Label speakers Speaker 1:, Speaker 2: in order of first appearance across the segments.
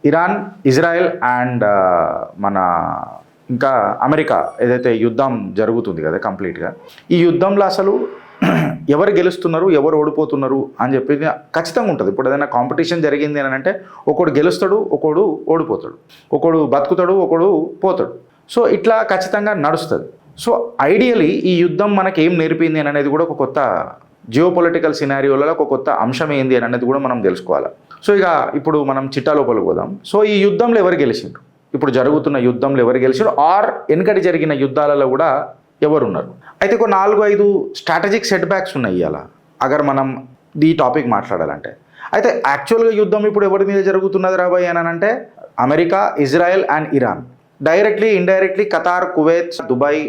Speaker 1: Iran, Israel and మన ఇంకా America ఏదైతే యుద్ధం జరుగుతుంది కదా కంప్లీట్గా, ఈ యుద్ధంలో అసలు ఎవరు గెలుస్తున్నారు, ఎవరు ఓడిపోతున్నారు అని చెప్పి ఖచ్చితంగా ఉంటుంది. ఇప్పుడు ఏదైనా కాంపిటీషన్ జరిగింది అని అంటే ఒకడు గెలుస్తాడు, ఒకడు ఓడిపోతాడు, ఒకడు బతుకుతాడు, ఒకడు పోతాడు. సో ఇట్లా ఖచ్చితంగా నడుస్తుంది. సో ఐడియలీ ఈ యుద్ధం మనకి ఏం నేర్పింది అని అనేది కూడా ఒక కొత్త జియోపొలిటికల్ సినారియోలలో ఒక కొత్త అంశం ఏంది అని అనేది కూడా మనం తెలుసుకోవాలి. సో ఇక ఇప్పుడు మనం చిట్టా లోపలికి పోదాం. సో ఈ యుద్ధంలో ఎవరు గెలిచిండ్రు, ఇప్పుడు జరుగుతున్న యుద్ధంలో ఎవరు గెలిచిండ్రు, ఆర్ వెనకటి జరిగిన యుద్ధాలలో కూడా ఎవరున్నారు. అయితే ఒక 4-5 స్ట్రాటజిక్ సెట్ బ్యాక్స్ ఉన్నాయి అలా అగర్ మనం ఈ టాపిక్ మాట్లాడాలంటే. అయితే యాక్చువల్గా యుద్ధం ఇప్పుడు ఎవరి మీద జరుగుతున్నది రాబాయ్ అని అంటే America, Israel and Iran. Directly indirectly Qatar, Kuwait, Dubai,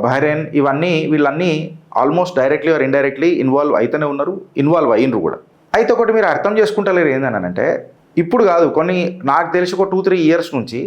Speaker 1: Bahrain వీళ్ళన్నీ almost directly or indirectly involve అయితేనే ఉన్నారు, ఇన్వాల్వ్ అయినరు కూడా. అయితే ఒకటి మీరు అర్థం చేసుకుంటలేరు ఏందని అంటే, ఇప్పుడు కాదు నాకు తెలిసి ఒక 2-3 ఇయర్స్ నుంచి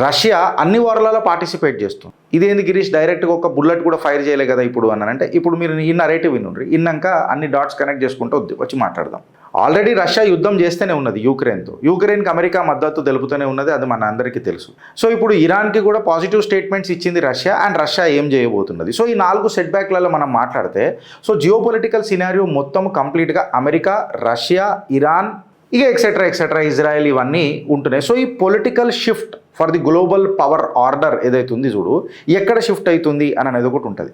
Speaker 1: రష్యా అన్ని వార్లలో పార్టిసిపేట్ చేస్తుంది. ఇదేంది గిరీష్ డైరెక్ట్గా ఒక బుల్లెట్ కూడా ఫైర్ చేయలే కదా ఇప్పుడు అనంటే, ఇప్పుడు మీరు ఈ నరేటివ్ వినుండ్రి, ఇన్నాక అన్ని డాట్స్ కనెక్ట్ చేసుకుంటూ వచ్చి మాట్లాడదాం. ఆల్రెడీ రష్యా యుద్ధం చేస్తూనే ఉన్నది యుక్రెయిన్తో. యుక్రెయిన్కి అమెరికా మద్దతు తెలుపుతూనే ఉన్నది, అది మన అందరికీ తెలుసు. సో ఇప్పుడు ఇరాన్కి కూడా పాజిటివ్ స్టేట్మెంట్స్ ఇచ్చింది రష్యా, అండ్ రష్యా ఏం చేయబోతున్నది. సో ఈ 4 సెట్ బ్యాక్లలో మనం మాట్లాడితే, సో జియోపొలిటికల్ సినారియో మొత్తం కంప్లీట్గా అమెరికా, రష్యా, ఇరాన్ ఇక ఎక్సెట్రా ఇజ్రాయెల్ ఇవన్నీ ఉంటున్నాయి. సో ఈ political shift for the global power order ఏదైతే ఉంది చూడు, ఎక్కడ షిఫ్ట్ అవుతుంది అని అనేది ఒకటి ఉంటుంది.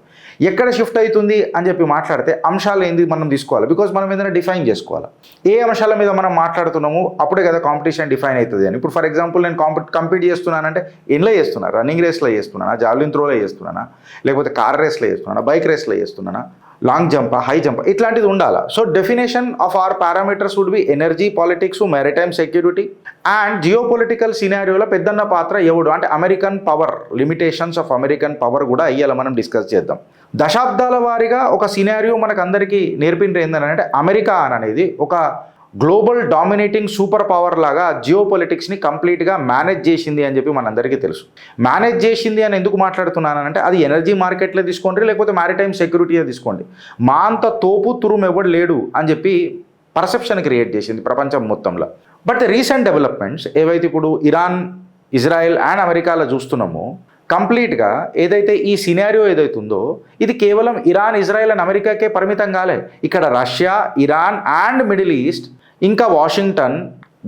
Speaker 1: ఎక్కడ షిఫ్ట్ అవుతుంది అని చెప్పి మాట్లాడితే అంశాలు ఏంది మనం తీసుకోవాలి, బికాజ్ మనం ఏదైనా డిఫైన్ చేసుకోవాలి. ఏ అంశాల మీద మనం మాట్లాడుతున్నాము అప్పుడే కదా కాంపిటీషన్ డిఫైన్ అవుతుంది అని. ఇప్పుడు ఫర్ ఎగ్జాంపుల్ నేను కంపీట్ చేస్తున్నానంటే ఎన్లో చేస్తున్నా, రన్నింగ్ రేస్లో చేస్తున్నానా, జావ్లిన్ త్రోలో చేస్తున్నానా, లేకపోతే కార్ రేస్లో చేస్తున్నానా, బైక్ రేస్లో చేస్తున్నానా, లాంగ్ జంప్, హై జంప్, ఇట్లాంటిది ఉండాలి. So definition of our parameters would be energy, politics, maritime security and geopolitical సినారియోలో పెద్దన్న పాత్ర ఎవడు అంటే American power, limitations of American power కూడా ఇయ్యాల మనం డిస్కస్ చేద్దాం. దశాబ్దాల వారీగా ఒక సినారియో మనకు అందరికీ నేర్పింది ఏంటంటే, అమెరికా అనేది ఒక గ్లోబల్ డామినేటింగ్ సూపర్ పవర్ లాగా జియోపొలిటిక్స్ని కంప్లీట్గా మేనేజ్ చేసింది అని చెప్పి మనందరికీ తెలుసు. మేనేజ్ చేసింది అని ఎందుకు మాట్లాడుతున్నానంటే, అది ఎనర్జీ మార్కెట్లో తీసుకోండి, లేకపోతే మ్యారిటైమ్ సెక్యూరిటీయే తీసుకోండి, మా అంత తోపు తురుము ఎవడు లేడు అని చెప్పి పర్సెప్షన్ క్రియేట్ చేసింది ప్రపంచం మొత్తంలో. బట్ రీసెంట్ డెవలప్మెంట్స్ ఏవైతే ఇప్పుడు ఇరాన్, ఇజ్రాయెల్ అండ్ అమెరికాలో చూస్తున్నామో, కంప్లీట్గా ఏదైతే ఈ సినారియో ఏదైతే ఉందో ఇది కేవలం ఇరాన్, ఇజ్రాయెల్ అండ్ అమెరికాకే పరిమితం కాలే. ఇక్కడ Russia, Iran and middle east ఇంకా వాషింగ్టన్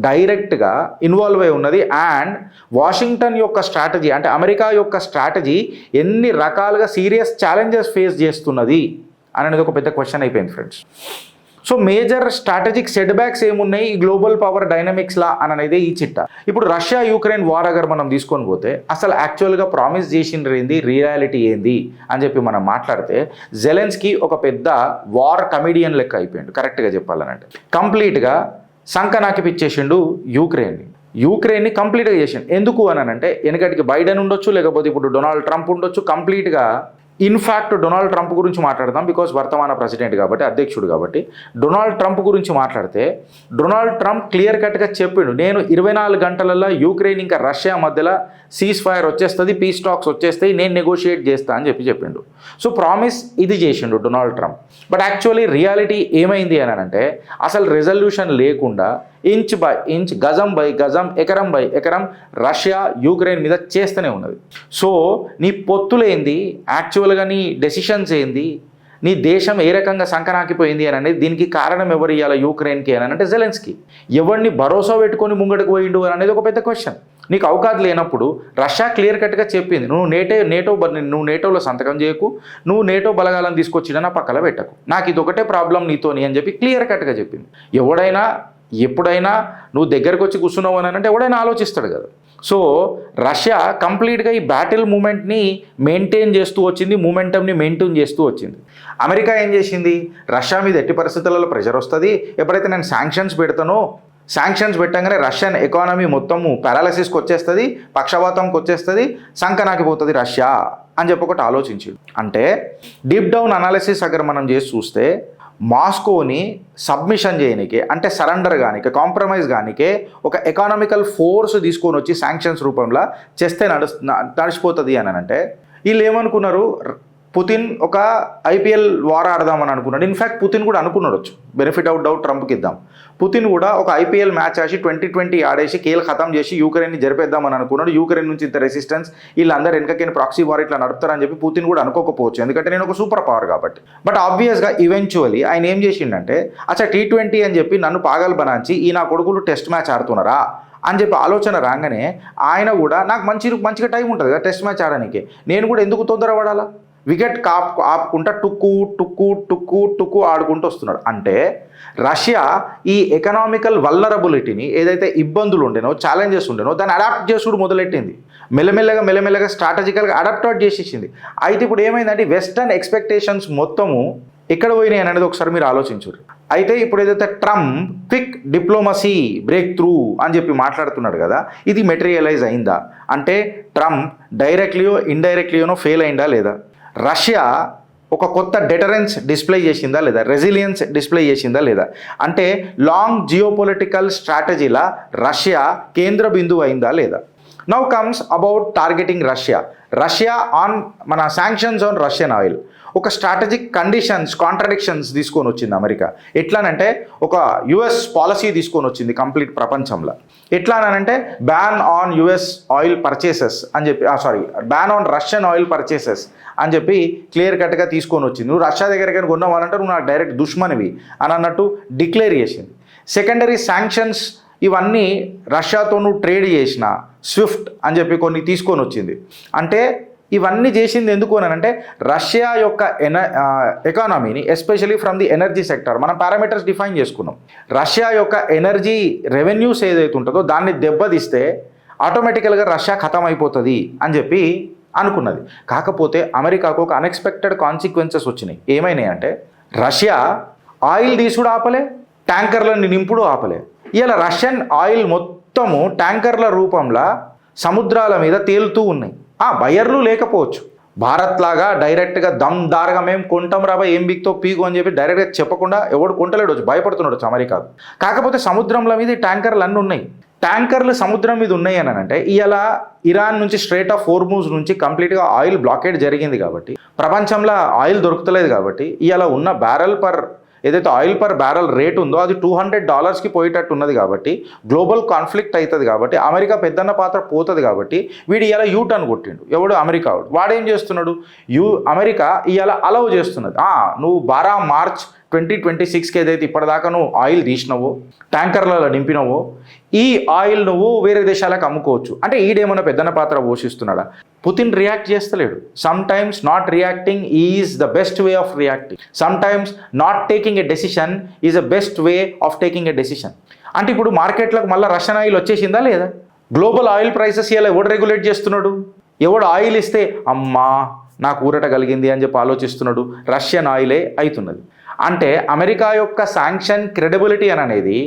Speaker 1: డైరెక్ట్గా ఇన్వాల్వ్ అయి ఉన్నది. అండ్ వాషింగ్టన్ యొక్క స్ట్రాటజీ అంటే అమెరికా యొక్క స్ట్రాటజీ ఎన్ని రకాలుగా సీరియస్ ఛాలెంజెస్ ఫేస్ చేస్తున్నది అనేది ఒక పెద్ద క్వశ్చన్ అయిపోయింది friends. So major strategic set backs ఏమున్నాయి ఈ గ్లోబల్ పవర్ డైనమిక్స్లా అనేది ఈ చిట్టా. ఇప్పుడు రష్యా యుక్రెయిన్ వార్ అగర్ మనం తీసుకొని పోతే అసలు యాక్చువల్గా ప్రామిస్ చేసిండ్రు ఏంది, రియాలిటీ ఏంది అని చెప్పి మనం మాట్లాడితే, జెలెన్స్కీ ఒక పెద్ద వార్ కమెడియన్ లెక్క అయిపోయిండు కరెక్ట్గా చెప్పాలనంటే. కంప్లీట్గా సంకనాకిపిచ్చేసిండు యుక్రెయిన్ని కంప్లీట్గా చేసిండు. ఎందుకు అని అంటే, వెనకటికి బైడెన్ ఉండొచ్చు, లేకపోతే ఇప్పుడు డొనాల్డ్ ట్రంప్ ఉండొచ్చు. కంప్లీట్గా ఇన్ఫ్యాక్ట్ డొనాల్డ్ ట్రంప్ గురించి మాట్లాడదాం, బికాజ్ వర్తమాన ప్రెసిడెంట్ కాబట్టి, అధ్యక్షుడు కాబట్టి. డొనాల్డ్ ట్రంప్ గురించి మాట్లాడితే డొనాల్డ్ ట్రంప్ క్లియర్ కట్గా చెప్పిండు, నేను 24 గంటలలో యుక్రెయిన్ ఇంకా రష్యా మధ్యలో సీజ్ ఫైర్ వచ్చేస్తుంది, పీస్ టాక్స్ వచ్చేస్తాయి, నేను నెగోషియేట్ చేస్తా అని చెప్పిండు. సో ప్రామిస్ ఇది చేసిండు Donald Trump. But actually reality ఏమైంది అని అంటే, అసలు రెజల్యూషన్ లేకుండా ఇంచ్ బై ఇంచ్, గజం బై గజం, ఎకరం బై ఎకరం రష్యా యుక్రెయిన్ మీద చేస్తూనే ఉన్నది. సో నీ పొత్తులేంది, యాక్చువల్గా నీ డెసిషన్స్ ఏంది, నీ దేశం ఏ రకంగా సంకనాకిపోయింది అని అనేది దీనికి కారణం ఎవరు ఇవ్వాలి యుక్రెయిన్కి అని అంటే జెలెన్స్కీ. ఎవరిని భరోసా పెట్టుకొని ముంగడికి పోయిండు అనేది ఒక పెద్ద క్వశ్చన్. నీకు అవకాశం లేనప్పుడు రష్యా క్లియర్ కట్గా చెప్పింది, నువ్వు నేటోలో సంతకం చేయకు, నువ్వు నేటో బలగాలను తీసుకొచ్చినా నా పక్కన పెట్టకు, నాకు ఇది ఒకటే ప్రాబ్లం నీతోని అని చెప్పి క్లియర్ కట్గా చెప్పింది. ఎవడైనా ఎప్పుడైనా నువ్వు దగ్గరకు వచ్చి కూర్చున్నావు అని అంటే ఎవడైనా ఆలోచిస్తాడు కదా. సో రష్యా కంప్లీట్గా ఈ బ్యాటిల్ మూమెంట్ని మెయింటైన్ చేస్తూ వచ్చింది, మూమెంటమ్ని మెయింటైన్ చేస్తూ వచ్చింది. అమెరికా ఏం చేసింది, రష్యా మీద ఎట్టి పరిస్థితులలో ప్రెషర్ వస్తుంది, ఎప్పుడైతే నేను శాంక్షన్స్ పెడతానో, శాంక్షన్స్ పెట్టగానే రష్యన్ ఎకానమీ మొత్తము పారాలసిస్కి వచ్చేస్తుంది, పక్షవాతంకి వచ్చేస్తుంది, సంకనాకిపోతుంది రష్యా అని చెప్పి ఒకటి ఆలోచించింది. అంటే డీప్ డౌన్ అనాలిసిస్ అక్కడ మనం చేసి చూస్తే, మాస్కోని సబ్మిషన్ చేయనికే అంటే సరెండర్ కానికే, కాంప్రమైజ్ కానికే ఒక ఎకానమికల్ ఫోర్స్ తీసుకొని వచ్చి శాంక్షన్స్ రూపంలో చేస్తే నడిచిపోతుంది అని అంటే, వీళ్ళు ఏమనుకున్నారు, పుతిన్ ఒక ఐపీఎల్ వార్ ఆడదామని అనుకున్నాడు. ఇన్ఫ్యాక్ట్ పుతిన్ కూడా అనుకున్నాడు, బెనిఫిట్ ఆఫ్ డౌట్ ట్రంప్కి ఇద్దాం. పుతిన్ కూడా ఒక ఐపీఎల్ మ్యాచ్ ఆడి 2020 ఆడేసి కేల్ ఖతం చేసి యూక్రెయిన్ని జరిపేద్దామని అనుకున్నాడు. యూక్రెయిన్ నుంచి ఇంత రెసిస్టెన్స్, వీళ్ళందరూ వెనకకి ప్రాక్సీ వార్ ఇట్లా నడుపుతారని చెప్పి పుతిన్ కూడా అనుకోకపోవచ్చు, ఎందుకంటే నేను ఒక సూపర్ పవర్ కాబట్టి. బట్ ఆబ్వియస్గా ఈవెన్చువల్లీ ఆయన ఏం చేసిండంటే, అచ్చా T20 అని చెప్పి నన్ను పాగలు బనాంచి ఈ నా కొడుకులు టెస్ట్ మ్యాచ్ ఆడుతున్నారా అని చెప్పి ఆలోచన రాగానే ఆయన కూడా నాకు మంచిగా టైం ఉంటుంది కదా టెస్ట్ మ్యాచ్ ఆడడానికి, నేను కూడా ఎందుకు తొందరపడాలా, వికెట్ ఆపుకుంటా టుక్కు ఆడుకుంటూ వస్తున్నాడు. అంటే రష్యా ఈ ఎకనామికల్ వల్నరబిలిటీని, ఏదైతే ఇబ్బందులు ఉండేనో, ఛాలెంజెస్ ఉండేనో, దాన్ని అడాప్ట్ చేసుడు మొదలెట్టింది. మెల్లమెల్లగా స్ట్రాటజికల్గా అడాప్ట్ చేసేసింది. అయితే ఇప్పుడు ఏమైందంటే వెస్టర్న్ ఎక్స్పెక్టేషన్స్ మొత్తము ఎక్కడ పోయినాయి అనేది ఒకసారి మీరు ఆలోచించారు. అయితే ఇప్పుడు ఏదైతే Trump quick diplomacy break through అని చెప్పి మాట్లాడుతున్నాడు కదా, ఇది మెటీరియలైజ్ అయిందా అంటే ట్రంప్ డైరెక్ట్లీయో ఇండైరెక్ట్లీయోనో ఫెయిల్ అయిందా లేదా, రష్యా ఒక కొత్త డెటరెన్స్ డిస్ప్లే చేసిందా లేదా, రెసిలియన్స్ డిస్ప్లే చేసిందా లేదా, అంటే లాంగ్ జియోపొలిటికల్ స్ట్రాటజీలా రష్యా కేంద్ర బిందువు అయిందా లేదా. Now comes about targeting Russia on మన శాంక్షన్స్ ఆన్ రష్యన్ ఆయిల్. ఒక స్ట్రాటజిక్ కాంట్రడిక్షన్స్ తీసుకొని వచ్చింది అమెరికా. ఎట్లానంటే ఒక యుఎస్ పాలసీ తీసుకొని వచ్చింది కంప్లీట్ ప్రపంచంలో. ఎట్లానంటే ban on US oil purchases అని చెప్పి ban on Russian oil purchases అని చెప్పి క్లియర్ కట్గా తీసుకొని వచ్చింది. నువ్వు రష్యా దగ్గరికి కొన్నావాలంటే నువ్వు నాకు డైరెక్ట్ దుష్మనివి అని అన్నట్టు డిక్లేర్ చేసింది. సెకండరీ శాంక్షన్స్ ఇవన్నీ రష్యాతో నువ్వు ట్రేడ్ చేసిన స్విఫ్ట్ అని చెప్పి కొన్ని తీసుకొని వచ్చింది. అంటే ఇవన్నీ చేసింది ఎందుకు అని అంటే రష్యా యొక్క ఎకానమీని, especially from the energy sector, మనం పారామీటర్స్ డిఫైన్ చేసుకున్నాం. రష్యా యొక్క ఎనర్జీ రెవెన్యూస్ ఏదైతే ఉంటుందో దాన్ని దెబ్బతీస్తే ఆటోమేటికల్గా రష్యా ఖతం అయిపోతుంది అని చెప్పి అనుకున్నది. కాకపోతే అమెరికాకు ఒక అన్ఎక్స్పెక్టెడ్ కాన్సిక్వెన్సెస్ వచ్చినాయి. ఏమైనాయి అంటే రష్యా ఆయిల్ తీసుడు ఆపలే, ట్యాంకర్లని నింపుడు ఆపలే. ఇలా రష్యన్ ఆయిల్ మొత్తము ట్యాంకర్ల రూపంలో సముద్రాల మీద తేలుతూ ఉన్నాయి. బయర్లు లేకపోవచ్చు, భారత్ లాగా డైరెక్ట్గా దమ్దారుగా మేము కొంటాం రాబా ఏం బిక్తో పీకు అని చెప్పి డైరెక్ట్గా చెప్పకుండా ఎవడు కొంటలేడు, భయపడుతున్నాడు అమెరికాకు. కాకపోతే సముద్రంల మీద ట్యాంకర్లు అన్నీ ఉన్నాయి. ట్యాంకర్లు సముద్రం మీద ఉన్నాయి అని అంటే ఇవాళ ఇరాన్ నుంచి స్ట్రైట్ ఆఫ్ హోర్ముజ్ నుంచి కంప్లీట్గా ఆయిల్ బ్లాకేడ్ జరిగింది కాబట్టి, ప్రపంచంలో ఆయిల్ దొరుకుతలేదు కాబట్టి ఇవాళ ఉన్న ఏదైతే ఆయిల్ పర్ బ్యారల్ రేట్ ఉందో అది $200కి పోయేటట్టు ఉన్నది కాబట్టి, గ్లోబల్ కాన్ఫ్లిక్ట్ అవుతుంది కాబట్టి, అమెరికా పెద్దన్న పాత్ర పోతుంది కాబట్టి వీడు ఇలా యూటర్న్ కొట్టిండు. ఎవడు అమెరికా వాడేం చేస్తున్నాడు, అమెరికా ఇవాళ అలౌ చేస్తున్నది. నువ్వు 12 మార్చ్ 2026కి ఏదైతే ఇప్పటిదాకా నువ్వు ఆయిల్ తీసినావో, ట్యాంకర్లలో నింపినావో, ఈ ఆయిల్ నువ్వు వేరే దేశాలకు అమ్ముకోవచ్చు. అంటే ఈడేమన్నా పెద్దన్న పాత్ర పోషిస్తున్నాడా? పుతిన్ రియాక్ట్ చేస్తలేడు. Sometimes not reacting is the best way of reacting. Sometimes not taking a decision is the best way of taking a decision. అంటే ఇప్పుడు మార్కెట్లకు మళ్ళీ రష్యన్ ఆయిల్ వచ్చేసిందా లేదా? గ్లోబల్ ఆయిల్ ప్రైసెస్ ఇలా ఎవడు regulate చేస్తున్నాడు? ఎవడు ఆయిల్ ఇస్తే అమ్మా నాకు ఊరట కలిగింది అని చెప్పి ఆలోచిస్తున్నాడు, రష్యన్ ఆయిలే అవుతున్నది. అంటే అమెరికా యొక్క శాంక్షన్ క్రెడిబిలిటీ అనేది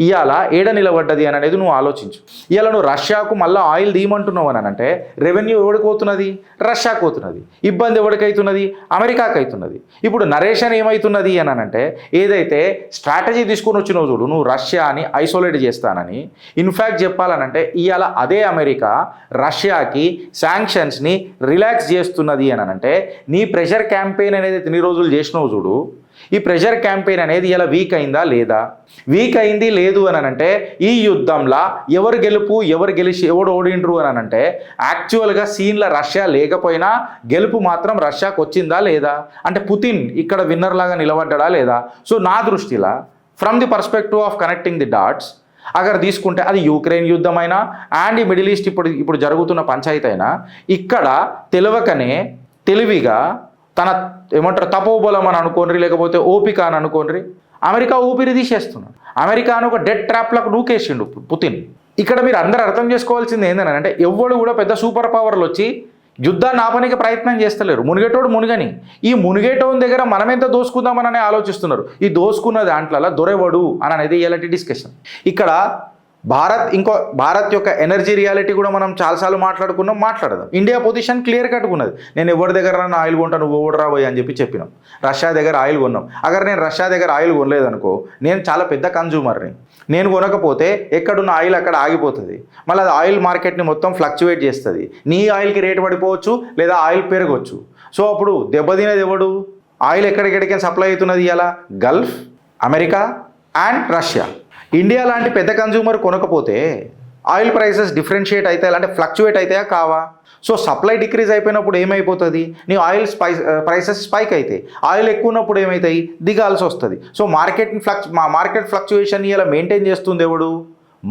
Speaker 1: ఇవాళ ఏడ నిలబడ్డది అని అనేది నువ్వు ఆలోచించు. ఇవాళ నువ్వు రష్యాకు మళ్ళీ ఆయిల్ తీయమంటున్నావు అని అంటే రెవెన్యూ ఎవడికి పోతున్నది? రష్యాకు పోతున్నది. ఇబ్బంది ఎవరికి అవుతున్నది? అమెరికాకు అవుతున్నది. ఇప్పుడు నరేషన్ ఏమవుతున్నది అని అంటే ఏదైతే స్ట్రాటజీ తీసుకొని వచ్చినావు చూడు, నువ్వు రష్యాని ఐసోలేట్ చేస్తానని, ఇన్ఫ్యాక్ట్ చెప్పాలనంటే ఇవాళ అదే అమెరికా రష్యాకి శాంక్షన్స్ని రిలాక్స్ చేస్తున్నది అని అంటే నీ ప్రెషర్ క్యాంపెయిన్ అనేది ఎన్ని రోజులు చేసినావు చూడు, ఈ ప్రెషర్ క్యాంపెయిన్ అనేది ఇలా వీక్ అయిందా లేదా? వీక్ అయింది లేదు అని అంటే ఈ యుద్ధంలో ఎవరు గెలుపు ఎవరు గెలిచి ఎవడు ఓడిండ్రు అని అంటే యాక్చువల్గా సీన్లో రష్యా లేకపోయినా గెలుపు మాత్రం రష్యాకు వచ్చిందా లేదా? అంటే పుతిన్ ఇక్కడ విన్నర్ లాగా నిలబడ్డా లేదా? సో నా దృష్టిలో from the perspective of connecting the dots agar తీసుకుంటే అది యూక్రెయిన్ యుద్ధమైనా అండ్ ఈ మిడిల్ ఈస్ట్ ఇప్పుడు జరుగుతున్న పంచాయతీ అయినా ఇక్కడ తెలివిగా తన ఏమంటారు తపోబలం అని అనుకోండి, లేకపోతే ఓపిక అని అనుకోండి, అమెరికా ఊపిరి తీసేస్తున్నాడు. అమెరికాను ఒక డెడ్ ట్రాప్లకు నూకేసిండు పుతిన్. ఇక్కడ మీరు అందరూ అర్థం చేసుకోవాల్సింది ఏంటంటే ఎవడు కూడా పెద్ద సూపర్ పవర్లు వచ్చి యుద్ధాన్ని ఆపడానికి ప్రయత్నం చేస్తలేరు. మునిగేటోడు మునిగని, ఈ మునిగేటోని దగ్గర మనం ఎంత దోసుకుందామని ఆలోచిస్తున్నారు. ఈ దోసుకున్న దాంట్లో దొరెవడు అని అనేది ఇలాంటి డిస్కషన్. ఇక్కడ భారత్ యొక్క ఎనర్జీ రియాలిటీ కూడా మనం చాలాసార్లు మాట్లాడదాం. ఇండియా పొజిషన్ క్లియర్ కట్టుకున్నది. నేను ఎవరి దగ్గర ఆయిల్ కొంటాను, నువ్వు ఓడి రాబోయ్ అని చెప్పినాం. రష్యా దగ్గర ఆయిల్ కొన్నాం. నేను రష్యా దగ్గర ఆయిల్ కొనలేదనుకో, నేను చాలా పెద్ద కన్జ్యూమర్ని. నేను కొనకపోతే ఎక్కడున్న ఆయిల్ అక్కడ ఆగిపోతుంది. మళ్ళీ అది ఆయిల్ మార్కెట్ని మొత్తం ఫ్లక్చువేట్ చేస్తుంది. నీ ఆయిల్కి రేటు పడిపోవచ్చు, లేదా ఆయిల్ పెరగవచ్చు. సో అప్పుడు దెబ్బతినేది ఎవడు? ఆయిల్ ఎక్కడికెక్కడికి సప్లై అవుతున్నది ఇలా? Gulf, America and Russia. India లాంటి పెద్ద కన్జ్యూమర్ కొనకపోతే ఆయిల్ ప్రైసెస్ డిఫరెన్షియేట్ అవుతాయి, అంటే ఫ్లక్చువేట్ అవుతాయా కావా? సో సప్లై డిక్రీజ్ అయిపోయినప్పుడు ఏమైపోతుంది? నీ ఆయిల్ ప్రైసెస్ స్పైక్ అవుతాయి. ఆయిల్ ఎక్కువ ఉన్నప్పుడు ఏమవుతాయి? దిగాల్సి వస్తుంది. సో మార్కెట్ ఫ్లక్చువేషన్ ఇలా మెయింటైన్ చేస్తుంది ఎవడు?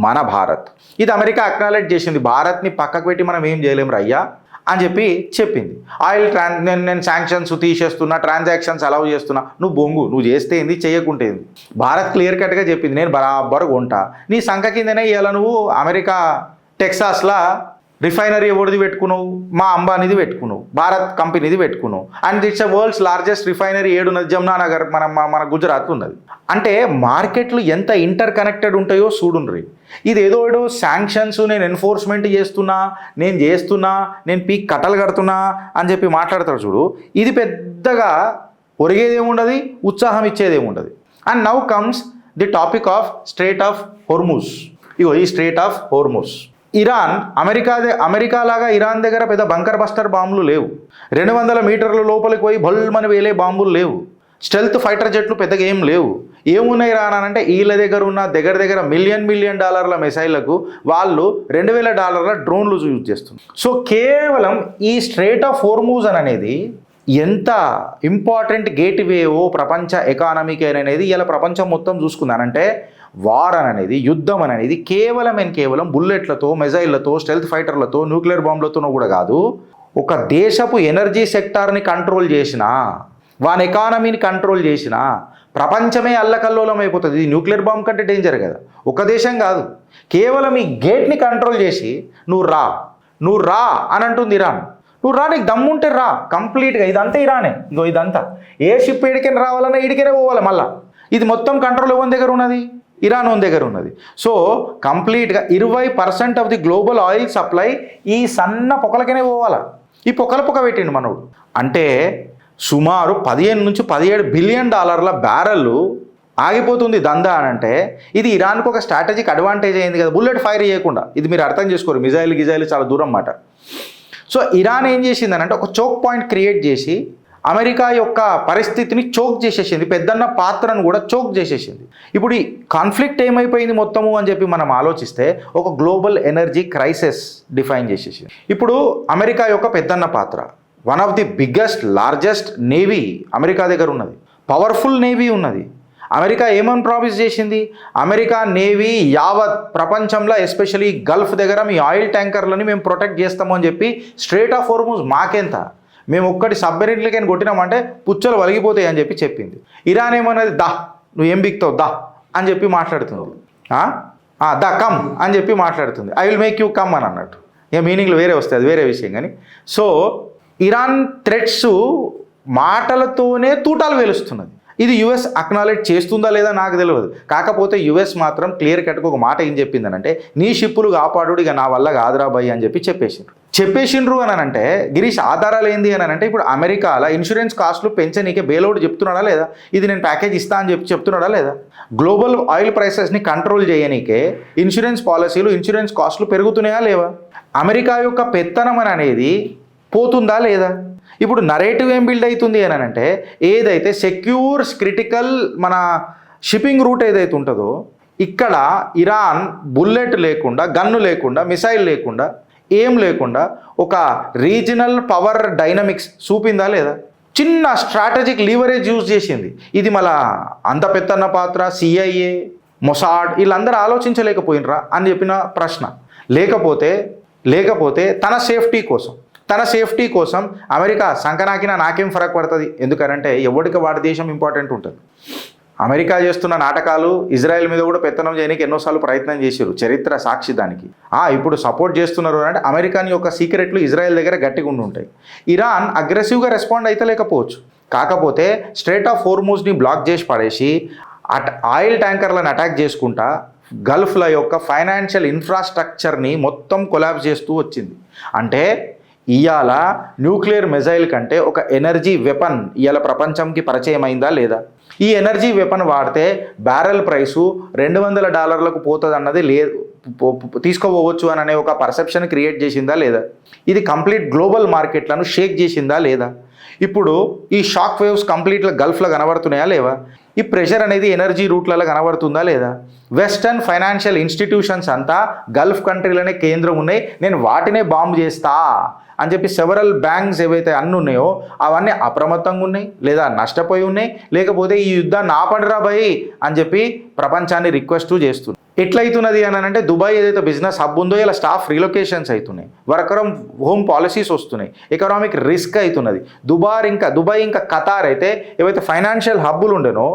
Speaker 1: మన భారత్. ఇది అమెరికా అక్నాలెడ్జ్ చేసింది. భారత్ని పక్కకు పెట్టి మనం ఏం చేయలేము రయ్యా అని చెప్పింది. ఆయిల్ నేను శాంక్షన్స్ తీసేస్తున్నా, ట్రాన్సాక్షన్స్ అలౌ చేస్తున్నా. నువ్వు బొంగు, నువ్వు చేస్తే ఏంది, చేయకుంటే ఏంది? భారత్ క్లియర్ కట్గా చెప్పింది, నేను బరాబర్ కొంటా. నీ సంఖ కిందనే ఇవాళ నువ్వు అమెరికా టెక్సాస్లా రిఫైనరీ ఎవరిది పెట్టుకున్నావు? మా అంబానీది పెట్టుకున్నావు, భారత్ కంపెనీది పెట్టుకున్నావు. And it's a world's largest refinery ఏడున్నది, జమునానగర్ మన గుజరాత్ ఉన్నది. అంటే మార్కెట్లు ఎంత ఇంటర్ కనెక్టెడ్ ఉంటాయో చూడుండ్రి. ఇది ఏదో శాంక్షన్స్ నేను ఎన్ఫోర్స్మెంట్ చేస్తున్నా, నేను పీక్ కట్టలు కడుతున్నా అని చెప్పి మాట్లాడతాడు చూడు. ఇది పెద్దగా ఒరిగేదేముండదు, ఉత్సాహం ఇచ్చేదేముండదు. And now comes the topic of strait of Hormuz. ఇగో ఈ strait of Hormuz, Iran America లాగా ఇరాన్ దగ్గర పెద్ద బంకర్ బస్టర్ బాంబులు లేవు. 200 మీటర్ల లోపలికి పోయి బల్మని వేలే బాంబులు లేవు. స్టెల్త్ ఫైటర్ జెట్లు పెద్దగా ఏం లేవు. ఏమున్నాయి రానంటే వీళ్ళ దగ్గర ఉన్న దగ్గర మిలియన్ డాలర్ల మిసైళ్లకు వాళ్ళు $2,000 డ్రోన్లు యూజ్ చేస్తున్నారు. సో కేవలం ఈ స్ట్రేట్ ఆఫ్ హోర్ముజ్ అనేది ఎంత ఇంపార్టెంట్ గేట్వేవో ప్రపంచ ఎకానమీకి అనేది ఇలా ప్రపంచం మొత్తం చూసుకుందానంటే వార్ అనేది, యుద్ధం అనేది కేవలం బుల్లెట్లతో, మిజైళ్లతో, స్టెల్త్ ఫైటర్లతో, న్యూక్లియర్ బాంబులతోనూ కూడా కాదు. ఒక దేశపు ఎనర్జీ సెక్టార్ని కంట్రోల్ చేసినా, వాని ఎకానమీని కంట్రోల్ చేసినా ప్రపంచమే అల్లకల్లోలం అయిపోతుంది. ఇది న్యూక్లియర్ బాంబు కంటే డేంజర్ కదా. ఒక దేశం కాదు, కేవలం ఈ గేట్ని కంట్రోల్ చేసి నువ్వు రా అని అంటుంది ఇరాన్. నువ్వు రా, నీకు దమ్ముంటే రా కంప్లీట్గా. ఇదంతా ఇరానే. ఇదంతా ఏ షిప్ ఏడికైనా రావాలన్నా ఇడికైనా పోవాలి. మళ్ళా ఇది మొత్తం కంట్రోల్ ఎవరి దగ్గర ఉన్నది? ఇరాన్ దగ్గర ఉన్నది. సో కంప్లీట్గా 20% of the global oil supply ఈ సన్న పొక్కలకనే పోవాలా. ఈ పొక్క పెట్టిండు మనోడు. అంటే సుమారు 15 నుంచి 17 బిలియన్ డాలర్ల బ్యారెళ్ళు ఆగిపోతుంది దందా అని అంటే ఇది ఇరాన్కు ఒక స్ట్రాటజిక్ అడ్వాంటేజ్ అయింది కదా, బుల్లెట్ ఫైర్ చేయకుండా. ఇది మీరు అర్థం చేసుకోరు, మిజైల్ చాలా దూరం మాట. సో ఇరాన్ ఏం చేసిందని అంటే ఒక చోక్ పాయింట్ క్రియేట్ చేసి అమెరికా యొక్క పరిస్థితిని చోక్ చేసేసింది, పెద్దన్న పాత్రను కూడా చోక్ చేసేసింది. ఇప్పుడు ఈ కాన్ఫ్లిక్ట్ ఏమైపోయింది మొత్తము అని చెప్పి మనం ఆలోచిస్తే ఒక గ్లోబల్ ఎనర్జీ క్రైసిస్ డిఫైన్ చేసేసింది. ఇప్పుడు అమెరికా యొక్క పెద్దన్న పాత్ర, one of the biggest largest navy America దగ్గర ఉన్నది, పవర్ఫుల్ నేవీ ఉన్నది. అమెరికా ఏమని ప్రామిస్ చేసింది? అమెరికా నేవీ యావత్ ప్రపంచంలో ఎస్పెషల్లీ గల్ఫ్ దగ్గర మీ ఆయిల్ ట్యాంకర్లని మేము ప్రొటెక్ట్ చేస్తాము అని చెప్పి, స్ట్రేట్ ఆఫ్ హోర్ముజ్ మాకెంత, మేము ఒక్కటి సబ్మెరీన్లకైనా కొట్టినామంటే పుచ్చలు వలిగిపోతాయి అని చెప్పి చెప్పింది. ఇరాన్ ఏమన్నది? నువ్వు ఏం బిక్తావు అని చెప్పి మాట్లాడుతుంది. కమ్ అని చెప్పి మాట్లాడుతుంది. I will make you come అని అన్నట్టు. ఇక మీనింగ్లు వేరే వస్తాయి, అది వేరే విషయం. కానీ సో ఇరాన్ థ్రెట్స్ మాటలతోనే తూటాలు వేలుస్తున్నది. ఇది యుఎస్ అక్నాలెడ్జ్ చేస్తుందా లేదా నాకు తెలియదు. కాకపోతే యుఎస్ మాత్రం క్లియర్ కట్గా ఒక మాట ఏం చెప్పిందనంటే, నీ షిప్పులు కాపాడు, ఇక నా వల్ల కాదురా భయ్ అని చెప్పి చెప్పేసిండ్రు అని అంటే, గిరీష్ ఆధారాలు ఏంది అని అంటే, ఇప్పుడు అమెరికాలో ఇన్సూరెన్స్ కాస్ట్లు పెంచనీకే బెయిల్అవుట్ చెప్తున్నాడా లేదా? ఇది నేను ప్యాకేజ్ ఇస్తా అని చెప్పి చెప్తున్నాడా లేదా? గ్లోబల్ ఆయిల్ ప్రైసెస్ని కంట్రోల్ చేయనీకే ఇన్సూరెన్స్ పాలసీలు, ఇన్సూరెన్స్ కాస్ట్లు పెరుగుతున్నాయా లేవా? అమెరికా యొక్క పెత్తనం అనేది పోతుందా లేదా? ఇప్పుడు నరేటివ్ ఏం బిల్డ్ అవుతుంది అని అంటే, ఏదైతే సెక్యూర్ క్రిటికల్ మన షిప్పింగ్ రూట్ ఏదైతే ఉంటుందో, ఇక్కడ ఇరాన్ బుల్లెట్ లేకుండా, గన్ను లేకుండా, మిసైల్ లేకుండా, ఏం లేకుండా ఒక రీజనల్ పవర్ డైనమిక్స్ చూపిందా లేదా? చిన్న స్ట్రాటజిక్ లీవరేజ్ యూజ్ చేసింది. ఇది మళ్ళా అంత పెద్దన్న పాత్ర CIA, మొసాడ్ వీళ్ళందరూ ఆలోచించలేకపోయినరా అని చెప్పిన ప్రశ్న. లేకపోతే తన సేఫ్టీ కోసం అమెరికా సంకనాకినా నాకేం ఫరక్ పడుతుంది? ఎందుకనంటే ఎవరికి వాడి దేశం ఇంపార్టెంట్ ఉంటుంది. అమెరికా చేస్తున్న నాటకాలు ఇజ్రాయెల్ మీద కూడా పెత్తనం చేయడానికి ఎన్నోసార్లు ప్రయత్నం చేశారు, చరిత్ర సాక్షి దానికి. ఇప్పుడు సపోర్ట్ చేస్తున్నారు అంటే అమెరికాని యొక్క సీక్రెట్లు ఇజ్రాయెల్ దగ్గర గట్టిగా ఉంటాయి. ఇరాన్ అగ్రెసివ్గా రెస్పాండ్ అయితే లేకపోవచ్చు, కాకపోతే స్ట్రేట్ ఆఫ్ హోర్ముజ్ని బ్లాక్ చేసి పడేసి ఆయిల్ ట్యాంకర్లను అటాక్ చేసుకుంటా గల్ఫ్ల యొక్క ఫైనాన్షియల్ ఇన్ఫ్రాస్ట్రక్చర్ని మొత్తం కొలాప్స్ చేస్తూ వచ్చింది. అంటే ఇవాళ న్యూక్లియర్ మిజైల్ కంటే ఒక ఎనర్జీ వెపన్ ఇవాళ ప్రపంచంకి పరిచయం అయిందా లేదా? ఈ ఎనర్జీ వెపన్ వాడితే బ్యారెల్ ప్రైసు $200 పోతుంది అన్నది తీసుకోవచ్చు అని అనే ఒక పర్సెప్షన్ క్రియేట్ చేసిందా లేదా? ఇది కంప్లీట్ గ్లోబల్ మార్కెట్లను షేక్ చేసిందా లేదా? ఇప్పుడు ఈ షాక్ వేవ్స్ కంప్లీట్గా గల్ఫ్లో కనబడుతున్నాయా లేవా? ఈ ప్రెషర్ అనేది ఎనర్జీ రూట్లలో కనబడుతుందా లేదా? వెస్టర్న్ ఫైనాన్షియల్ ఇన్స్టిట్యూషన్స్ అంతా గల్ఫ్ కంట్రీలోనే కేంద్రం ఉన్నాయి, నేను వాటినే బాంబు చేస్తా అని చెప్పి సెవరల్ బ్యాంక్స్ ఏవైతే అన్నీ ఉన్నాయో అవన్నీ అప్రమత్తంగా ఉన్నాయి, లేదా నష్టపోయి ఉన్నాయి, లేకపోతే ఈ యుద్ధాన్ని ఆపండిరా భయ్ అని చెప్పి ప్రపంచాన్ని రిక్వెస్ట్ చేస్తుంది. ఎట్లయితున్నది అని అంటే దుబాయ్ ఏదైతే బిజినెస్ హబ్ ఉందో ఇలా స్టాఫ్ రిలొకేషన్స్ అవుతున్నాయి, వర్క్ ఫ్రమ్ హోమ్ పాలసీస్ వస్తున్నాయి, ఎకనామిక్ రిస్క్ అవుతున్నది. దుబాయ్ ఇంకా ఖతార్ అయితే ఏవైతే ఫైనాన్షియల్ హబ్బులు ఉండేనో,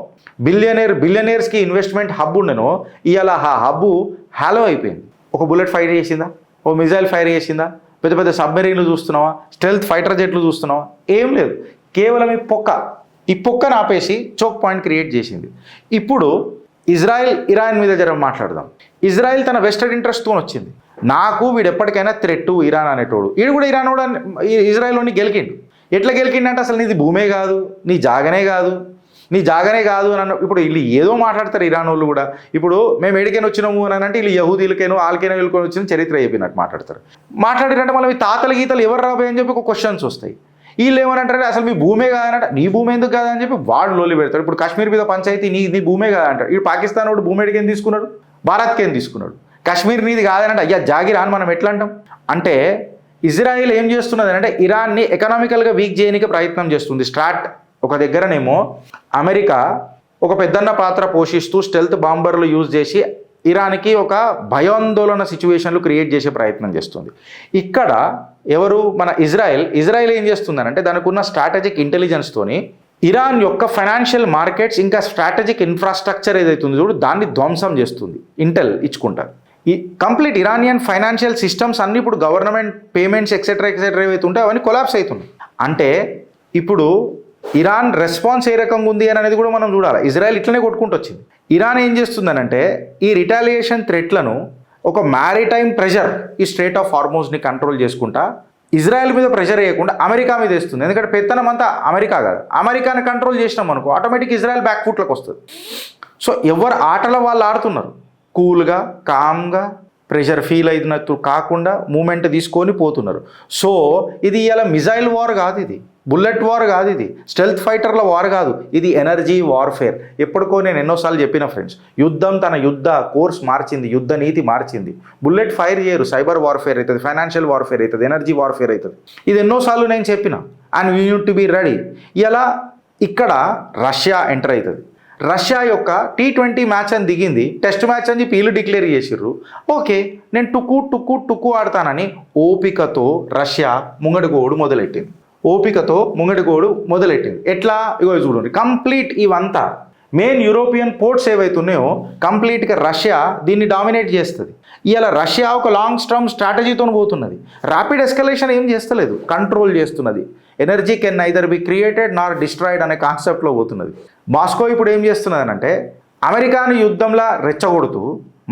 Speaker 1: బిలియనీర్స్కి ఇన్వెస్ట్మెంట్ హబ్ ఉండేనో, ఇవాళ ఆ హబ్బు హ్యాలో అయిపోయింది. ఒక బుల్లెట్ ఫైర్ చేసిందా? ఓ మిజైల్ ఫైర్ చేసిందా? పెద్ద పెద్ద సబ్మెరీన్లు చూస్తున్నావా? స్టెల్త్ ఫైటర్ జెట్లు చూస్తున్నావా? ఏం లేదు. కేవలం ఈ పొక్కను ఆపేసి చోక్ పాయింట్ క్రియేట్ చేసింది. ఇప్పుడు ఇరాన్ మీద జర మాట్లాడదాం. ఇజ్రాయెల్ తన వెస్టర్న్ ఇంట్రెస్ట్తో వచ్చింది. నాకు వీడు ఎప్పటికైనా థ్రెట్ ఇరాన్ అనేటోడు, వీడు కూడా ఇజ్రాయెల్లోని గెలికిండు. ఎట్లా గెలికిండంటే అసలు నీది భూమే కాదు, నీ జాగనే కాదు అని ఇప్పుడు వీళ్ళు ఏదో మాట్లాడతారు ఇరాన్ వాళ్ళు కూడా. ఇప్పుడు మేము ఎడికైనా వచ్చినాము అని అంటే వీళ్ళు యహూదీలకైనా వాళ్ళకైనా వీళ్ళకొని వచ్చిన చరిత్ర చెప్పినట్టు మాట్లాడారంటే మళ్ళీ మీ తాతల గీతలు ఎవరు రాబోయే అని చెప్పి ఒక క్వశ్చన్స్ వస్తాయి. వీళ్ళు ఏమనంటారు, అసలు మీ భూమే కాదనంట. నీ భూమి ఎందుకు కాదని చెప్పి వాడు లోలి పెడతాడు. ఇప్పుడు కాశ్మీర్ మీద పంచాయతీ నీ భూమే కాదంటాడు. ఇప్పుడు పాకిస్తాన్ వాడు భూమి ఎడికేం తీసుకున్నాడు, భారత్కేం తీసుకున్నాడు. కాశ్మీర్ నీది కాదనంటే అయ్యా జాగిరా అని మనం ఎట్లా అంటాం? అంటే ఇజ్రాయిల్ ఏం చేస్తున్నది అంటే ఇరాన్ని ఎకనామికల్గా వీక్ చేయడానికి ప్రయత్నం చేస్తుంది. ఒక దగ్గరనేమో అమెరికా ఒక పెద్దన్న పాత్ర పోషిస్తూ స్టెల్త్ బాంబర్లు యూజ్ చేసి ఇరాన్కి ఒక భయాందోళన సిచ్యువేషన్లు క్రియేట్ చేసే ప్రయత్నం చేస్తుంది. ఇక్కడ ఎవరు మన ఇజ్రాయెల్ ఏం చేస్తుందనంటే దానికి ఉన్న స్ట్రాటజిక్ ఇంటెలిజెన్స్తోని ఇరాన్ యొక్క ఫైనాన్షియల్ మార్కెట్స్ ఇంకా స్ట్రాటజిక్ ఇన్ఫ్రాస్ట్రక్చర్ ఏదైతే ఉందో చూడు దాన్ని ధ్వంసం చేస్తుంది. ఇంటెల్ ఇచ్చుకుంటారు. ఈ కంప్లీట్ ఇరానియన్ ఫైనాన్షియల్ సిస్టమ్స్ అన్ని ఇప్పుడు గవర్నమెంట్ పేమెంట్స్ ఎక్సెట్రా ఏవైతే ఉంటాయో అవన్నీ కొలాప్స్ అవుతున్నాయి. అంటే ఇప్పుడు ఇరాన్ రెస్పాన్స్ ఏ రకంగా ఉంది అని అనేది కూడా మనం చూడాలి. ఇజ్రాయెల్ ఇట్లనే కొట్టుకుంటూ వచ్చింది. ఇరాన్ ఏం చేస్తుందనంటే ఈ రిటాలియేషన్ థ్రెట్లను ఒక మ్యారిటైమ్ ప్రెషర్ ఈ స్ట్రేట్ ఆఫ్ హార్మోజ్ని కంట్రోల్ చేసుకుంటా ఇజ్రాయెల్ మీద ప్రెషర్ వేయకుండా అమెరికా మీద వేస్తుంది. ఎందుకంటే పెత్తనం అంతా అమెరికా కాదు, అమెరికాని కంట్రోల్ చేసినాం అనుకో ఆటోమేటిక్ ఇజ్రాయెల్ బ్యాక్ ఫుట్లోకి వస్తుంది. సో ఎవరు ఆటల వాళ్ళు ఆడుతున్నారు, కూల్గా కామ్గా ప్రెషర్ ఫీల్ అయినట్టు కాకుండా మూమెంట్ తీసుకొని పోతున్నారు. సో ఇది ఇలా మిజైల్ వార్ కాదు, ఇది బుల్లెట్ వార్ కాదు, ఇది స్టెల్త్ ఫైటర్ల వార్ కాదు, ఇది ఎనర్జీ వార్ఫేర్. ఎప్పటికో నేను ఎన్నోసార్లు చెప్పిన ఫ్రెండ్స్, యుద్ధం తన యుద్ధ కోర్స్ మార్చింది, యుద్ధ నీతి మార్చింది. బుల్లెట్ ఫైర్ చేయరు, సైబర్ వార్ఫేర్ అవుతుంది, ఫైనాన్షియల్ వార్ఫేర్ అవుతుంది, ఎనర్జీ వార్ఫేర్ అవుతుంది. ఇది ఎన్నోసార్లు నేను చెప్పిన. And you need to be ready. ఇలా ఇక్కడ రష్యా ఎంటర్ అవుతుంది. రష్యా యొక్క T20 మ్యాచ్ అని దిగింది, టెస్ట్ మ్యాచ్ అని చెప్పి వీళ్ళు డిక్లేర్ చేసిర్రు. ఓకే నేను టుక్కు ఆడతానని ఓపికతో రష్యా ముంగడిగోడు మొదలెట్టింది. ఎట్లా ఇగో చూడండి, కంప్లీట్ ఇవంతా మెయిన్ యూరోపియన్ పోర్ట్స్ ఏవైతే ఉన్నాయో కంప్లీట్గా రష్యా దీన్ని డామినేట్ చేస్తుంది. ఇవాళ రష్యా ఒక లాంగ్ టర్మ్ స్ట్రాటజీతో పోతున్నది. ర్యాపిడ్ ఎస్కలేషన్ ఏం చేస్తలేదు, కంట్రోల్ చేస్తున్నది. Energy can neither be created Nar destroyed అనే కాన్సెప్ట్లో పోతున్నది. మాస్కో ఇప్పుడు ఏం చేస్తున్నది అంటే అమెరికాని యుద్ధంలా రెచ్చగొడుతూ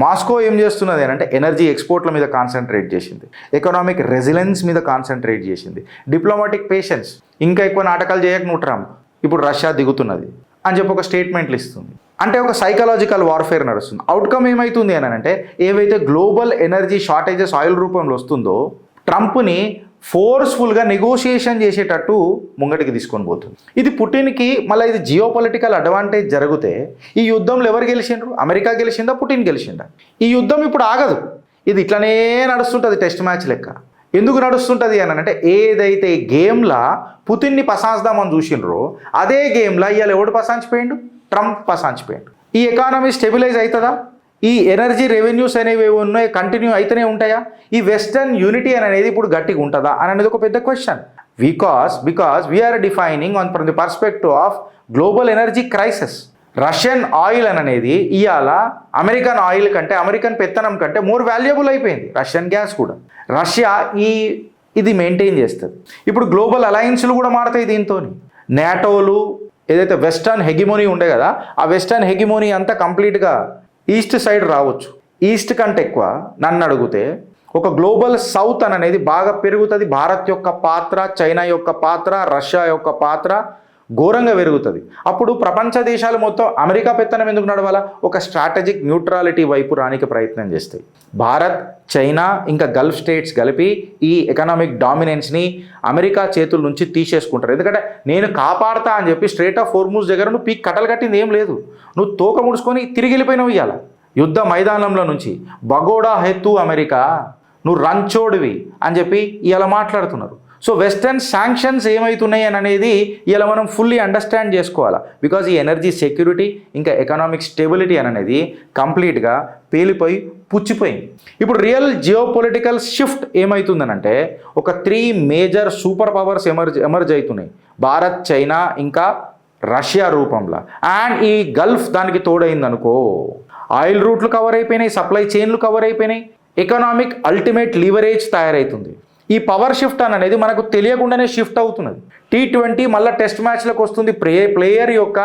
Speaker 1: మాస్కో ఏం చేస్తున్నది అంటే ఎనర్జీ ఎక్స్పోర్ట్ల మీద కాన్సన్ట్రేట్ చేసింది, ఎకనామిక్ రెసిలెన్స్ మీద కాన్సన్ట్రేట్ చేసింది, డిప్లొమాటిక్ పేషెన్స్. ఇంకా ఎక్కువ నాటకాలు చేయక నుట్రాం ఇప్పుడు రష్యా దిగుతున్నది అని చెప్పి ఒక స్టేట్మెంట్లు ఇస్తుంది. అంటే ఒక సైకలాజికల్ వార్ఫేర్ నడుస్తుంది. అవుట్కమ్ ఏమవుతుంది అని అంటే ఏవైతే గ్లోబల్ ఎనర్జీ షార్టేజెస్ ఆయిల్ రూపంలో వస్తుందో ట్రంప్ని ఫోర్స్ఫుల్గా నెగోషియేషన్ చేసేటట్టు ముంగటికి తీసుకొని పోతుంది. ఇది పుటిన్కి మళ్ళీ ఇది జియో పొలిటికల్ అడ్వాంటేజ్ జరిగితే ఈ యుద్ధంలో ఎవరు గెలిచిండ్రు? America గెలిచిందా, Putin గెలిచిందా? ఈ యుద్ధం ఇప్పుడు ఆగదు, ఇది ఇట్లనే నడుస్తుంటుంది టెస్ట్ మ్యాచ్ లెక్క. ఎందుకు నడుస్తుంటుంది అని అంటే ఏదైతే గేమ్లా పుతిన్ని పసాంచుదామని చూసిండ్రో అదే గేమ్లా ఇవాళ ఎవడు పసాంచిపోయిండు? ట్రంప్ పసాంచిపోయిండు. ఈ ఎకానమీ స్టెబిలైజ్ అవుతుందా? ఈ ఎనర్జీ రెవెన్యూస్ అనేవి ఉన్నాయి కంటిన్యూ అయితేనే ఉంటాయా? ఈ వెస్టర్న్ యూనిటీ అనేది ఇప్పుడు గట్టిగా ఉంటుందా అని అనేది ఒక పెద్ద question. Because we are defining on from the perspective of global energy crisis. Russian oil అనేది ఇవాళ అమెరికన్ ఆయిల్ కంటే, అమెరికన్ పెత్తనం కంటే మోర్ వాల్యుబుల్ అయిపోయింది. రష్యన్ గ్యాస్ కూడా రష్యా ఇది మెయింటైన్ చేస్తుంది. ఇప్పుడు గ్లోబల్ అలయన్స్లు కూడా మారుతాయి దీంతో. నాటోలు ఏదైతే వెస్టర్న్ హెగిమోనీ ఉండే కదా ఆ వెస్టర్న్ హెగిమోనీ అంతా కంప్లీట్గా ఈస్ట్ సైడ్ రావచ్చు. ఈస్ట్ కంటే ఎక్కువ నన్ను అడిగితే ఒక గ్లోబల్ సౌత్ అనేది బాగా పెరుగుతుంది. భారత్ యొక్క పాత్ర, చైనా యొక్క పాత్ర, రష్యా యొక్క పాత్ర ఘోరంగా పెరుగుతుంది. అప్పుడు ప్రపంచ దేశాలు మొత్తం అమెరికా పెత్తనం ఎందుకు నడవాలా? ఒక స్ట్రాటజిక్ న్యూట్రాలిటీ వైపు రానికి ప్రయత్నం చేస్తాయి. భారత్, చైనా ఇంకా గల్ఫ్ స్టేట్స్ కలిపి ఈ ఎకనామిక్ డామినెన్స్ని అమెరికా చేతుల నుంచి తీసేసుకుంటారు. ఎందుకంటే నేను కాపాడతా అని చెప్పి స్ట్రేట్ ఆఫ్ హోర్ముజ్ దగ్గర నువ్వు పీక్ కట్టలు కట్టింది ఏం లేదు, నువ్వు తోక ముడుచుకొని తిరిగి వెళ్ళిపోయినావు. ఇవాళ యుద్ధ మైదానంలో నుంచి బగోడా హెత్తు అమెరికా, నువ్వు రంచోడివి అని చెప్పి ఇలా మాట్లాడుతున్నారు. సో వెస్టర్న్ శాంక్షన్స్ ఏమవుతున్నాయి అని అనేది ఇలా మనం ఫుల్లీ అండర్స్టాండ్ చేసుకోవాలా. బికాజ్ ఈ ఎనర్జీ సెక్యూరిటీ ఇంకా ఎకనామిక్ స్టెబిలిటీ అనేది కంప్లీట్గా పేలిపోయి పుచ్చిపోయింది. ఇప్పుడు రియల్ జియో పొలిటికల్ షిఫ్ట్ ఏమవుతుందనంటే ఒక 3 మేజర్ సూపర్ పవర్స్ ఎమర్జ్ అవుతున్నాయి. భారత్, చైనా ఇంకా రష్యా రూపంలో. అండ్ ఈ గల్ఫ్ దానికి తోడైందనుకో, ఆయిల్ రూట్లు కవర్ అయిపోయినాయి, సప్లై చైన్లు కవర్ అయిపోయినాయి, ఎకనామిక్ అల్టిమేట్ లీవరేజ్ తయారవుతుంది. ఈ పవర్ షిఫ్ట్ అనేది మనకు తెలియకుండానే షిఫ్ట్ అవుతున్నది. T20 మళ్ళీ టెస్ట్ మ్యాచ్లకు వస్తుంది. ప్లేయర్ యొక్క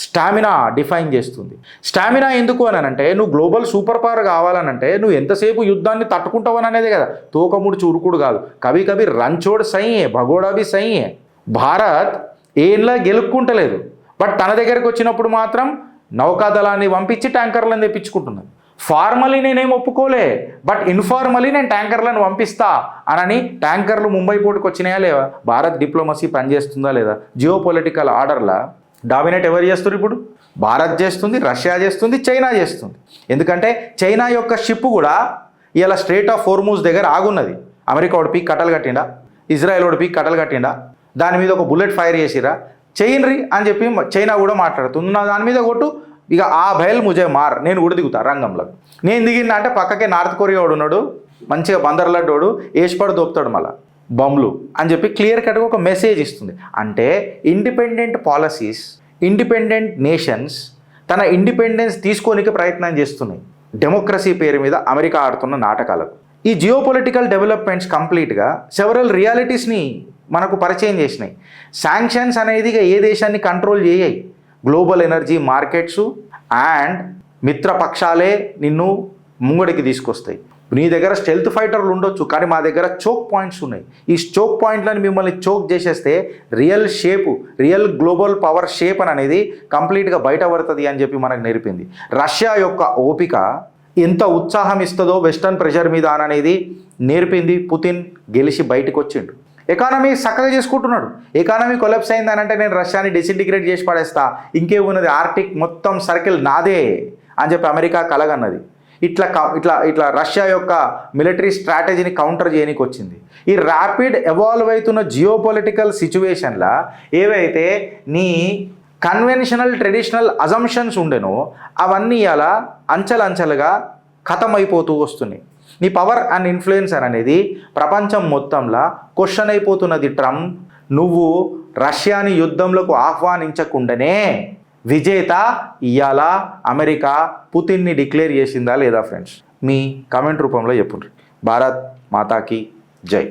Speaker 1: స్టామినా డిఫైన్ చేస్తుంది. స్టామినా ఎందుకు అని అంటే నువ్వు గ్లోబల్ సూపర్ పవర్ కావాలనంటే నువ్వు ఎంతసేపు యుద్ధాన్ని తట్టుకుంటావని అనేది కదా, తోకముడి చూరుకుడు కాదు. కవి రంచోడ్ సైయే, భగోడా బి సైయే. భారత్ ఏంలా గెలుక్కుంటలేదు, బట్ తన దగ్గరకు వచ్చినప్పుడు మాత్రం నౌకాదళాన్ని పంపించి ట్యాంకర్లను తెప్పించుకుంటున్నాను. ఫార్మలీ నేనేం ఒప్పుకోలే, బట్ ఇన్ఫార్మలీ నేను ట్యాంకర్లను పంపిస్తా అనని ట్యాంకర్లు ముంబై పోర్టుకు వచ్చినాయా లేవా? భారత్ డిప్లొమసీ పనిచేస్తుందా లేదా? జియో పొలిటికల్ ఆర్డర్లా డామినేట్ ఎవరు చేస్తారు? ఇప్పుడు భారత్ చేస్తుంది, రష్యా చేస్తుంది, చైనా చేస్తుంది. ఎందుకంటే చైనా యొక్క షిప్ కూడా ఇలా స్ట్రేట్ ఆఫ్ హోర్ముజ్ దగ్గర ఆగున్నది. అమెరికా ఒకటి పీక్ కట్టలు కట్టిండా, ఇజ్రాయెల్ ఒకటి పీక్ కట్టలు కట్టిండా, దాని మీద ఒక బుల్లెట్ ఫైర్ చేసిరా, చెయ్యండ్రి అని చెప్పి చైనా కూడా మాట్లాడుతుంది. నా దాని మీద కొట్టు, ఇక ఆ భయల్ ముజే మార్, నేను కూడా దిగుతా రంగంలో. నేను దిగిందా అంటే పక్కకే నార్త్ కొరియా వాడు ఉన్నాడు, మంచిగా బందర్లడ్డోడు ఏష్పడు దోపుతాడు మళ్ళా బొమ్మలు అని చెప్పి క్లియర్ కట్గా ఒక మెసేజ్ ఇస్తుంది. అంటే ఇండిపెండెంట్ పాలసీస్, ఇండిపెండెంట్ నేషన్స్ తన ఇండిపెండెన్స్ తీసుకోనికి ప్రయత్నం చేస్తున్నాయి డెమోక్రసీ పేరు మీద అమెరికా ఆడుతున్న నాటకాలకు. ఈ జియో పొలిటికల్ డెవలప్మెంట్స్ కంప్లీట్గా సెవరల్ రియాలిటీస్ని మనకు పరిచయం చేసినాయి. శాంక్షన్స్ అనేది ఏ దేశాన్ని కంట్రోల్ చేయాయి, గ్లోబల్ ఎనర్జీ మార్కెట్స్ అండ్ మిత్రపక్షాలే నిన్ను ముంగడికి తీసుకొస్తాయి. నీ దగ్గర స్టెల్త్ ఫైటర్లు ఉండొచ్చు, కానీ మా దగ్గర చోక్ పాయింట్స్ ఉన్నాయి. ఈ చోక్ పాయింట్లను మిమ్మల్ని చోక్ చేసేస్తే real shape, real global power shape అనేది కంప్లీట్గా బయట పడుతుంది అని చెప్పి మనకు నేర్పింది. రష్యా యొక్క ఓపిక ఎంత ఉత్సాహం ఇస్తుందో వెస్టర్న్ ప్రెషర్ మీద అనేది నేర్పింది. పుతిన్ గెలిచి బయటకు వచ్చిండు, ఎకానమీ చక్కగా చేసుకుంటున్నాడు. ఎకానమీ కొలాప్స్ అయిందనంటే నేను రష్యాని డిసింటిగ్రేట్ చేసి పడేస్తా, ఇంకేమున్నది ఆర్టిక్ మొత్తం సర్కిల్ నాదే అని చెప్పి అమెరికా కలగన్నది. ఇట్లా రష్యా యొక్క మిలిటరీ స్ట్రాటజీని కౌంటర్ చేయడానికి వచ్చింది. ఈ ర్యాపిడ్ ఎవాల్వ్ అవుతున్న జియో పొలిటికల్ సిచ్యువేషన్లో ఏవైతే నీ కన్వెన్షనల్ ట్రెడిషనల్ అజంప్షన్స్ ఉండెనో అవన్నీ అలా అంచెలంచెలుగా ఖతమైపోతూ వస్తున్నాయి. నీ పవర్ అండ్ ఇన్ఫ్లుయెన్సర్ అనేది ప్రపంచం మొత్తంలో క్వశ్చన్ అయిపోతున్నది. ట్రంప్ నువ్వు రష్యాని యుద్ధంలోకి ఆహ్వానించకుండానే విజేత ఇవాళ అమెరికా పుతిన్ని డిక్లేర్ చేసిందా లేదా? ఫ్రెండ్స్ మీ కామెంట్ రూపంలో చెప్పుండ్రి. భారత్ మాతాకి జై.